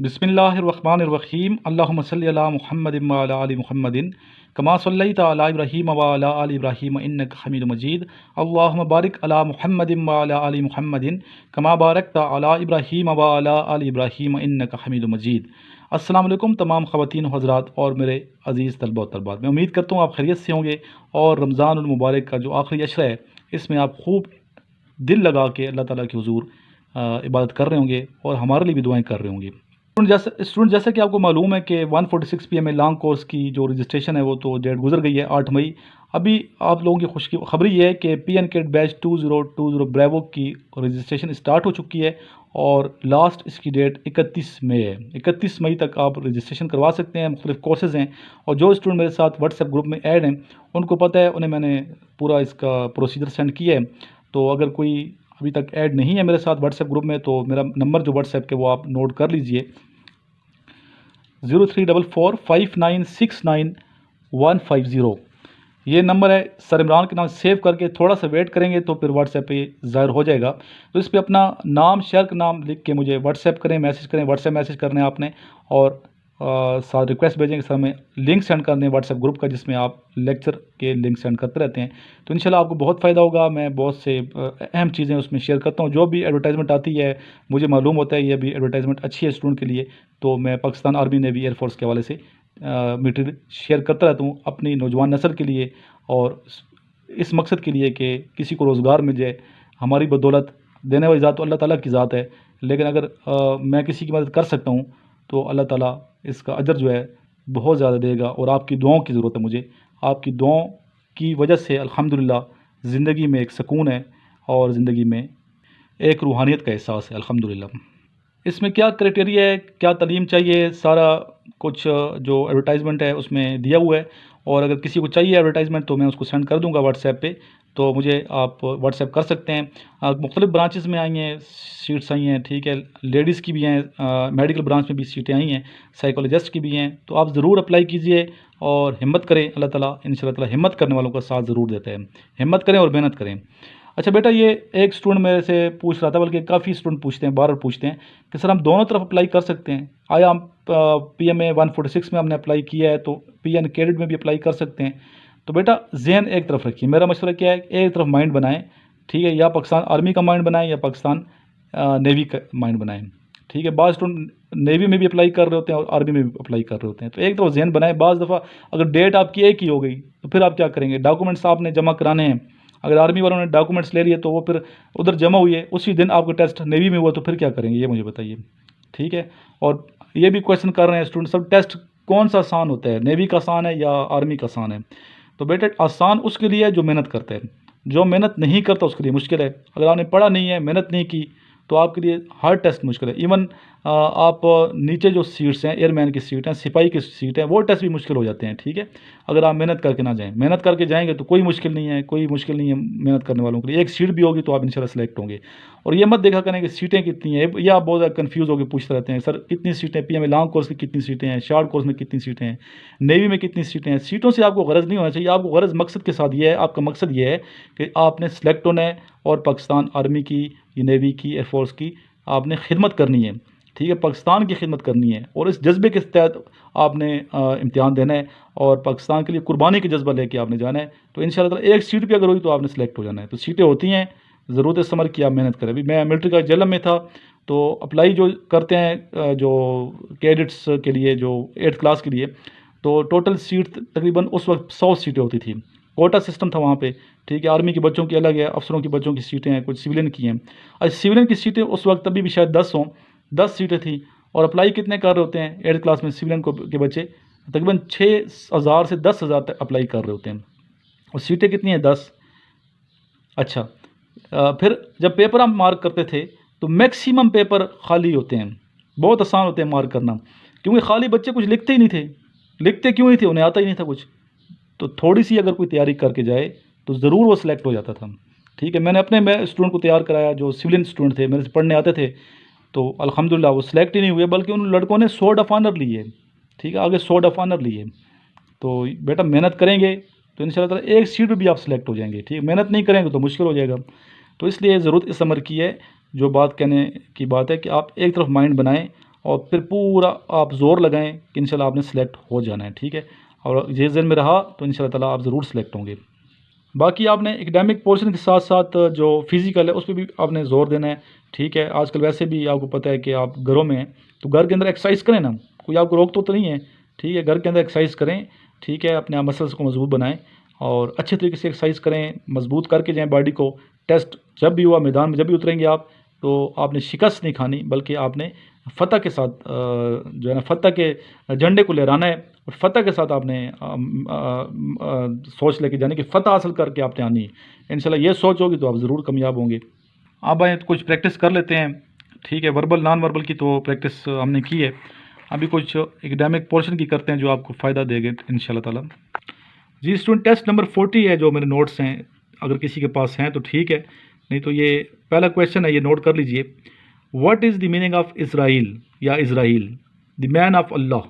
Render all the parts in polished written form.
बिस्मिल्लाहिर्रहमानिर्रहीम अल्लाहुम्मा सल्लि अला मुहम्मदिन व अला आलि मुहम्मदिन कमा सल्लैता अला इब्राहीम व अला आलि इब्राहीम इन्नका हमीदुम मजीद अल्लाहुम्मा बारिक अला मुहम्मदिन व अला आलि मुहम्मदिन कमा बारकता अला इब्राहीम व अला आलि इब्राहीम इन्नका हमीदुम मजीद। अस्सलाम वालेकुम तमाम ख़वातीन हज़रात और मेरे अज़ीज़ तलबा और तलबात, मैं उम्मीद करता हूँ आप खैरियत से होंगे और रमज़ानुल मुबारक का जो आखिरी अशरा है इसमें आप खूब दिल लगा के अल्लाह ताला के हुज़ूर इबादत कर रहे होंगे और हमारे लिए भी दुआएं कर रहे होंगे। स्टूडेंट जैसा कि आपको मालूम है कि 146 PMA लॉन्ग कोर्स की जो रजिस्ट्रेशन है वो तो डेट गुजर गई है 8 मई। अभी आप लोगों की खुशी खबरी ये है कि PN कैडेट बैच 2020 ब्रेवो की रजिस्ट्रेशन स्टार्ट हो चुकी है और लास्ट इसकी डेट 31 मई है। 31 मई तक आप रजिस्ट्रेशन करवा सकते हैं। मुख्तलिफ कोर्सेज़ हैं और जो स्टूडेंट मेरे साथ व्हाट्सएप ग्रुप में ऐड हैं उनको पता है, उन्हें मैंने पूरा इसका प्रोसीजर सेंड किया है। तो अगर कोई अभी तक ऐड नहीं है मेरे साथ व्हाट्सएप ग्रुप में तो मेरा नंबर जो व्हाट्सएप के वो आप नोट कर लीजिए 03445969 ये नंबर है। सर इमरान के नाम सेव करके थोड़ा सा वेट करेंगे तो फिर व्हाट्सएप पे ज़ाहिर हो जाएगा। तो इस पर अपना नाम शहर का नाम लिख के मुझे व्हाट्सएप करें, मैसेज करें। व्हाट्सएप मैसेज करने आपने और साथ रिक्वेस्ट भेजेंगे सर हमें लिंक सेंड कर दें व्हाट्सएप ग्रुप का जिसमें आप लेक्चर के लिंक सेंड करते रहते हैं। तो इंशाल्लाह आपको बहुत फ़ायदा होगा। मैं बहुत से अहम चीज़ें उसमें शेयर करता हूँ। जो भी एडवर्टाइजमेंट आती है मुझे मालूम होता है ये भी एडवर्टाइजमेंट अच्छी है स्टूडेंट के लिए, तो मैं पाकिस्तान आर्मी नेवी एयरफोर्स के हवाले से मटीरियल शेयर करता रहता हूँ अपनी नौजवान नस्ल के लिए और इस मकसद के लिए कि किसी को रोज़गार मिल जाए। हमारी बदौलत देने वाली ज़ात तो अल्लाह ताला की ज़ात है, लेकिन अगर मैं किसी की मदद कर सकता हूँ तो अल्लाह ताला इसका अजर जो है बहुत ज़्यादा देगा। और आपकी दुआओं की ज़रूरत है मुझे। आपकी दुआओं की वजह से अल्हम्दुलिल्लाह ज़िंदगी में एक सुकून है और ज़िंदगी में एक रूहानियत का एहसास है अल्हम्दुलिल्लाह। इसमें क्या क्राइटेरिया है, क्या तालीम चाहिए, सारा कुछ जो एडवर्टाइजमेंट है उसमें दिया हुआ है। और अगर किसी को चाहिए एडवर्टाइजमेंट तो मैं उसको सेंड कर दूंगा व्हाट्सएप पे, तो मुझे आप व्हाट्सएप कर सकते हैं। मुख्तलिफ ब्रांचेस में आई हैं सीट्स आई हैं, ठीक है। लेडीज़ की भी हैं, मेडिकल ब्रांच में भी सीटें आई हैं, साइकोलॉजिस्ट की भी हैं। तो आप ज़रूर अप्लाई कीजिए और हिम्मत करें। अल्लाह ताला इंशाअल्लाह ताला हिम्मत करने वालों का साथ ज़रूर देता है। हिम्मत करें और मेहनत करें। अच्छा बेटा, ये एक स्टूडेंट मेरे से पूछ रहा था, बल्कि काफ़ी स्टूडेंट पूछते हैं, बार बार पूछते हैं कि सर हम दोनों तरफ अप्लाई कर सकते हैं। आया हम PMA 146 में हमने अप्लाई किया है तो PN कैडेट में भी अप्लाई कर सकते हैं। तो बेटा जहन एक तरफ रखिए। मेरा मशवरा क्या है, एक तरफ माइंड बनाएं, ठीक है। या पाकिस्तान आर्मी का माइंड बनाएं या पाकिस्तान नेवी का माइंड बनाएं, ठीक है। बाज़ स्टूडेंट नेवी में भी अप्लाई कर रहे होते हैं और आर्मी में भी अप्लाई कर रहे होते हैं। तो एक तरफ जहन बनाएं। बाज़ दफ़ा अगर डेट आपकी एक ही हो गई तो फिर आप क्या करेंगे, डॉक्यूमेंट्स आपने जमा कराने हैं। अगर आर्मी वालों ने डॉक्यूमेंट्स ले लिए तो वो फिर उधर जमा हुए, उसी दिन आपका टेस्ट नेवी में हुआ तो फिर क्या करेंगे, ये मुझे बताइए, ठीक है। और ये भी क्वेश्चन कर रहे हैं स्टूडेंट, सब टेस्ट कौन सा आसान होता है, नेवी का आसान है या आर्मी का आसान है। तो बेटा आसान उसके लिए है जो मेहनत करता है, जो मेहनत नहीं करता उसके लिए मुश्किल है। अगर आपने पढ़ा नहीं है, मेहनत नहीं की तो आपके लिए हर टेस्ट मुश्किल है। इवन आप नीचे जो सीट्स हैं, एयरमैन की सीट हैं, सिपाही की सीट हैं, वो टेस्ट भी मुश्किल हो जाते हैं, ठीक है। अगर आप मेहनत करके ना जाएं, मेहनत करके जाएंगे तो कोई मुश्किल नहीं है, कोई मुश्किल नहीं है मेहनत करने वालों के लिए। एक सीट भी होगी तो आप इंशाल्लाह सेलेक्ट होंगे। और ये मत देखा करें कि सीटें कितनी हैं, या आप बहुत ज़्यादा कन्फ्यूज़ होकर पूछते रहते हैं सर कितनी सीटें, PMA लॉन्ग कोर्स की कितनी सीटें हैं, शॉर्ट कोर्स में कितनी सीटें हैं, नेवी में कितनी सीटें हैं। सीटों से आपको गरज नहीं होना चाहिए। आपको गरज मकसद के साथ ये है, आपका मकसद ये है कि आपने सेलेक्ट होना है और पाकिस्तान आर्मी की, नेवी की, एयरफोर्स की आपने खिदमत करनी है, ठीक है। पाकिस्तान की खिदमत करनी है और इस जज्बे के तहत आपने इम्तिहान देना है और पाकिस्तान के लिए कुर्बानी का जज्बा लेके आपने जाना है। तो इंशाल्लाह एक सीट भी अगर हुई तो आपने सेलेक्ट हो जाना है। तो सीटें होती हैं, ज़रूरत है समर की आप मेहनत करें। अभी मैं मिलिट्री का जलम में था तो अप्लाई जो करते हैं जो कैडेट्स के लिए, जो 8th क्लास के लिए, तो टोटल सीट तकरीबन उस वक्त 100 सीटें होती थी। कोटा सिस्टम था वहाँ पे, ठीक है। आर्मी के बच्चों की अलग है, अफसरों के बच्चों की सीटें हैं, कुछ सिविलियन की हैं। अच्छा सिविलियन की सीटें उस वक्त अभी भी शायद 10 हों, 10 सीटें थी। और अप्लाई कितने कर रहे होते हैं 8th क्लास में सिविलियन के बच्चे, तकरीबन 6,000 से 10,000 तक अप्लाई कर रहे होते हैं और सीटें कितनी हैं 10। अच्छा फिर जब पेपर हम मार्क करते थे तो मैक्सिमम पेपर खाली होते हैं, बहुत आसान होते हैं मार्क करना, क्योंकि खाली बच्चे कुछ लिखते ही नहीं थे। लिखते क्यों नहीं थे, उन्हें आता ही नहीं था कुछ। तो थोड़ी सी अगर कोई तैयारी करके जाए तो ज़रूर वो सिलेक्ट हो जाता था, ठीक है। मैंने अपने स्टूडेंट को तैयार कराया जो सिविलियन स्टूडेंट थे, मेरे से पढ़ने आते थे, तो अल्हम्दुलिल्लाह वो सिलेक्ट ही नहीं हुए, बल्कि उन लड़कों ने स्वॉर्ड ऑफ ऑनर लिए, ठीक है, आगे स्वॉर्ड ऑफ ऑनर लिए। तो बेटा मेहनत करेंगे तो इंशाल्लाह ताला एक सीट पर भी आप सिलेक्ट हो जाएंगे, ठीक है। मेहनत नहीं करेंगे तो मुश्किल हो जाएगा। तो इसलिए ज़रूरत इस अमर की है, जो बात कहने की बात है कि आप एक तरफ माइंड बनाएं और फिर पूरा आप ज़ोर लगाएं कि इंशाल्लाह आपने सेलेक्ट हो जाना है, ठीक है। और ये ज़हन में रहा तो इंशाल्लाह ताला आप ज़रूर सेलेक्ट होंगे। बाकी आपने एकेडमिक पोर्शन के साथ साथ जो फिज़िकल है उस पर भी आपने ज़ोर देना है, ठीक है। आजकल वैसे भी आपको पता है कि आप घरों में हैं तो घर के अंदर एक्सरसाइज करें ना, कोई आपको रोक तो नहीं है, ठीक है। घर के अंदर एक्सरसाइज करें, ठीक है, अपने मसल्स को मजबूत बनाएं और अच्छे तरीके से एक्सरसाइज करें, मजबूत करके जाएँ बॉडी को। टेस्ट जब भी हुआ, मैदान में जब भी उतरेंगे आप, तो आपने शिकस्त नहीं खानी, बल्कि आपने फ़तह के साथ जो है ना, फ़तह के झंडे को लहराना है और फ़तह के साथ आपने सोच लेके जाने कि फ़तह हासिल करके आपने आनी है। इंशाल्लाह ये सोच होगी तो आप ज़रूर कामयाब होंगे। अब आए तो कुछ प्रैक्टिस कर लेते हैं, ठीक है। वर्बल नॉन वर्बल की तो प्रैक्टिस हमने की है, अभी कुछ एकेडमिक पोर्शन की करते हैं जो आपको फ़ायदा देंगे इंशाल्लाह ताला। जी स्टूडेंट, टेस्ट नंबर 40 है जो मेरे नोट्स हैं, अगर किसी के पास हैं तो ठीक है, नहीं तो ये पहला क्वेश्चन है, ये नोट कर लीजिए। What is the meaning of Israel या इज़राइल, द मैन ऑफ अल्लाह,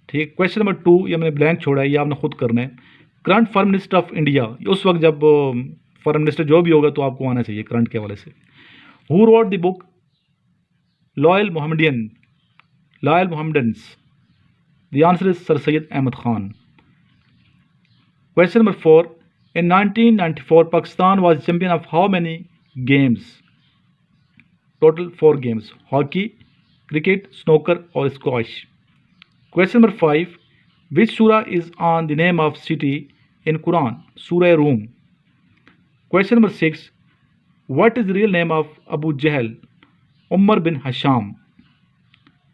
ठीक। क्वेश्चन नंबर 2, ये मैंने ब्लैंक छोड़ा है, ये आपने खुद करना है। Current foreign minister of India, उस वक्त जब फॉरेन मिनिस्टर जो भी होगा तो आपको आना चाहिए करंट के हवाले से। Who wrote the book loyal Mohammedans, the answer is sir Syed Ahmed Khan. Question number 4, in 1994 Pakistan was champion of how many games? Total 4 games: hockey, cricket, snooker or squash. Question number 5, which surah is on the name of city in Quran? Surah Rum. Question number 6, what is the real name of Abu Jahl? Umar bin Hasham.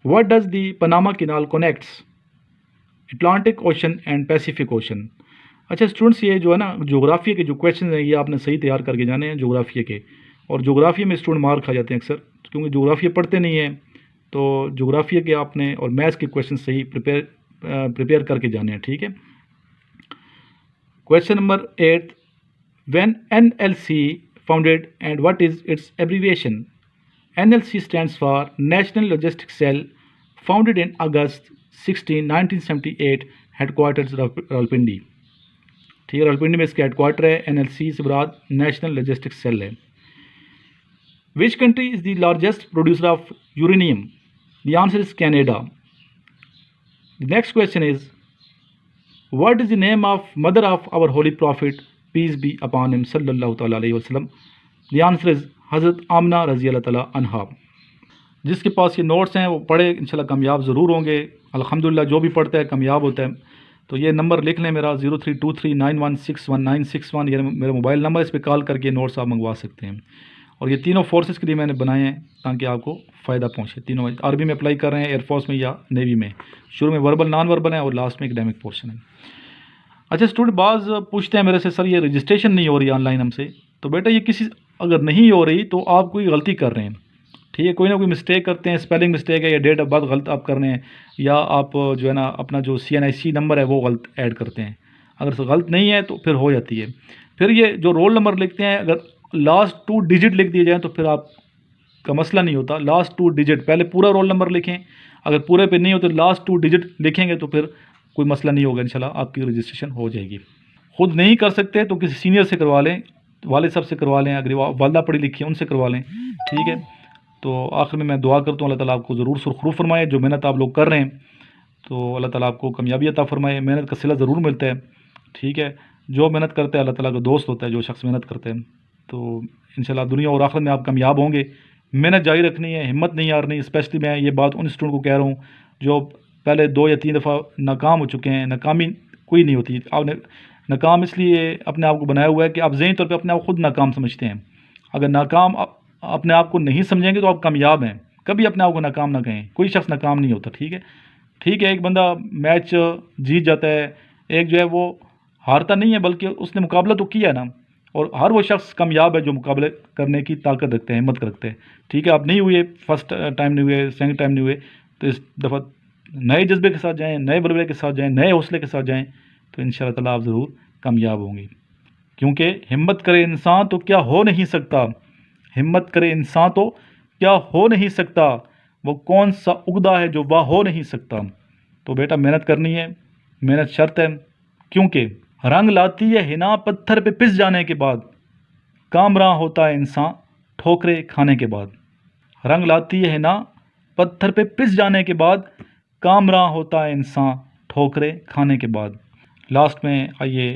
What does the Panama Canal connects Atlantic Ocean and Pacific Ocean? अच्छा students, ये जो है ना जोग्राफिया के जो question हैं ये आपने सही तैयार करके जाने हैं जोग्राफिया के, और जोग्राफिया में स्टूडेंट मार खा जाते हैं अक्सर क्योंकि जोग्राफिया पढ़ते नहीं हैं, तो जोग्राफिया के आपने और मैथ्स के क्वेश्चन सही प्रिपेयर करके जाने हैं, ठीक है। क्वेश्चन नंबर 8, व्हेन NLC founded and what is its abbreviation? NLC stands for national logistic cell, founded in August 16, 1978, headquarters Rawalpindi, ठीक है। रावलपिंडी में इसका हेडक्वार्टर है। NLC से मुराद नेशनल लॉजिस्टिक सेल है। Which country is the largest producer of uranium? The answer is Canada. The next question is what is the name of mother of our holy prophet peace be upon him सल्लल्लाहु तआला अलैहि वसल्लम? The answer is हज़रत आमना रज़ी अल्लाह तआला अन्हा। जिसके पास ये नोट्स हैं वो पढ़े, इंशाल्लाह कामयाब ज़रूर होंगे। अल्हम्दुलिल्लाह जो भी पढ़ता है कामयाब होता है। तो ये नंबर लिख लें मेरा 032391619161, ये मेरा मोबाइल नंबर, इस पर कॉल करके नोट्स आप मंगवा सकते हैं। और ये तीनों फोर्सेस के लिए मैंने बनाए हैं ताकि आपको फ़ायदा पहुँचे। तीनों आर्मी में अप्लाई कर रहे हैं, एयरफोर्स में या नेवी में। शुरू में वर्बल नॉन वर्बल है और लास्ट में एकेडमिक पोर्शन है। अच्छा स्टूडेंट, बाज़ पूछते हैं मेरे से सर ये रजिस्ट्रेशन नहीं हो रही ऑनलाइन हमसे, तो बेटा ये किसी अगर नहीं हो रही तो आप कोई गलती कर रहे हैं, ठीक है। कोई ना कोई मिस्टेक करते हैं, स्पेलिंग मिस्टेक है या डेट ऑफ बर्थ गलत आप कर रहे हैं, या आप जो है ना अपना जो CNIC नंबर है वो गलत ऐड करते हैं। अगर गलत नहीं है तो फिर हो जाती है। फिर ये जो रोल नंबर लिखते हैं अगर लास्ट 2 डिजिट लिख दिए जाएँ तो फिर आपका मसला नहीं होता। लास्ट 2 डिजिट, पहले पूरा रोल नंबर लिखें, अगर पूरे पे नहीं हो तो लास्ट 2 डिजिट लिखेंगे तो फिर कोई मसला नहीं होगा, इंशाल्लाह आपकी रजिस्ट्रेशन हो जाएगी। खुद नहीं कर सकते तो किसी सीनियर से करवा लें, वाले साहब से करवा लें, अगर वालदा पढ़ी लिखी है उनसे करवा लें, ठीक है। तो आखिर में मैं दुआ करता हूँ अल्लाह ताला आपको ज़रूर सुरखरू फरमाए। जो मेहनत आप लोग कर रहे हैं तो अल्लाह ताला आपको कामयाबी अता फरमाए। मेहनत का सिला ज़रूर मिलता है, ठीक है। जो मेहनत करता है अल्लाह ताला का दोस्त होता है, जो शख्स मेहनत करते हैं। तो इंशाल्लाह दुनिया और आखिरत में आप कामयाब होंगे। मेहनत जारी रखनी है, हिम्मत नहीं हारनी। स्पेशली मैं ये बात उन स्टूडेंट को कह रहा हूँ जो पहले 2 या 3 दफ़ा नाकाम हो चुके हैं। नाकामी कोई नहीं होती, आपने नाकाम इसलिए अपने आप को बनाया हुआ है कि आप ज़हनी तौर पर अपने आप खुद नाकाम समझते हैं। अगर नाकाम अपने आप को नहीं समझेंगे तो आप कामयाब हैं। कभी अपने आप को नाकाम ना कहें, कोई शख्स नाकाम नहीं होता, ठीक है। ठीक है, एक बंदा मैच जीत जाता है, एक जो है वो हारता नहीं है, बल्कि उसने मुकाबला तो किया ना। और हर वो शख्स कामयाब है जो मुकाबले करने की ताकत रखते हैं, हिम्मत रखते हैं, ठीक है। आप नहीं हुए, फर्स्ट टाइम नहीं हुए, सेकंड टाइम नहीं हुए, तो इस दफ़ा नए जज्बे के साथ जाएँ, नए बलबले के साथ जाएँ, नए हौसले के साथ जाएँ, तो इंशाअल्लाह ताला आप ज़रूर कामयाब होंगे। क्योंकि हिम्मत करे इंसान तो क्या हो नहीं सकता, हिम्मत करे इंसान तो क्या हो नहीं सकता, वो कौन सा उगदा है जो वाह हो नहीं सकता। तो बेटा मेहनत करनी है, मेहनत शर्त है। क्योंकि रंग लाती है हिना पत्थर पे पिस जाने के बाद, कामरां होता है इंसान ठोकरे खाने के बाद। रंग लाती है हिना पत्थर पे पिस जाने के बाद कामरा होता है इंसान ठोकरें खाने के बाद। लास्ट में आइए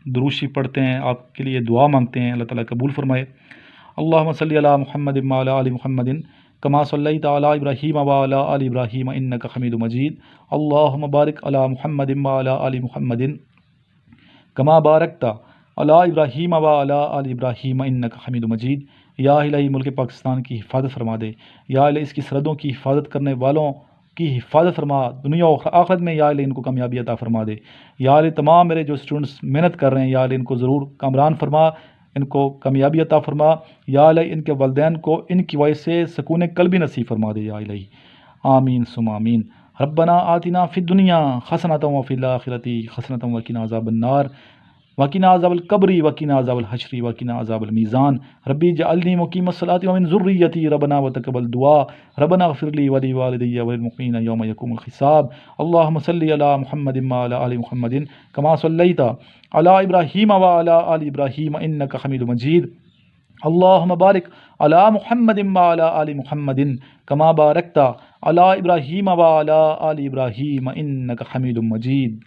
दुरूशी पढ़ते हैं, आपके लिए दुआ मांगते हैं, अल्लाह ताला कबूल फरमाए। अल्लाहुम्मा सल्ली अला मुहम्मदिन व अला आलि मुहम्मदिन कमा सल्लैता अला इब्राहीम व अला आलि इब्राहीम इन्नका हमीदुम मजीद। अल्लाहुम्मा बारिक अला मुहम्मदिन व अला आलि मुहम्मदिन कमा बारकता अला इब्राहीम व अला आलि इब्राहीम इन्नका हमीदुम मजीद। या इलाही मुल्क पाकिस्तान की हिफाजत फरमा दे, या इलाही इसकी सरहदों की हिफाजत करने वालों की हिफाजत फरमा, दुनिया और आखिरत में या इलाही इनको कामयाबी अता फरमा दे। या इलाही तमाम मेरे जो स्टूडेंट्स मेहनत कर रहे हैं, या इलाही इनको ज़रूर कामरान फरमा, इनको कामयाबी अता फरमा। या इलाही इनके वालिदैन को इनकी वजह से सुकून क़ल्बी नसीब फरमा दे या इलाही। आमीन सुम आमीन। रब्बना आतिना फ़िद दुनिया हसनतम व फ़िल आखिरति हसनतम व क़िना अज़ाबन्नार वकीना अज़ाबल कब्री वकीना अज़ाबल हशरी वकीना अज़ाबल मीज़ान। रब्बी जअलनी मुक़ीमस्सलाति व मिन ज़ुर्रिय्यती रब्बना व तक़ब्बल दुआ रब्बना इग़फ़िरली व लिवालिदैया वलिल मुमिनीना यौम यक़ूमुल हिसाब। अल्लाहुम्मा सल्लि अला मुहम्मदिन व अला आलि मुहम्मदिन कमा सल्लैता अला इब्राहीम व अला आलि इब्राहीम इन्नका हमीदुम मजीद। अल्लाहुम्मा बारिक अला मुहम्मदिन व अला आलि मुहम्मदिन कमा बारकता अला इब्राहीम व अला आलि इब्राहीम इन्नका हमीदुम मजीद।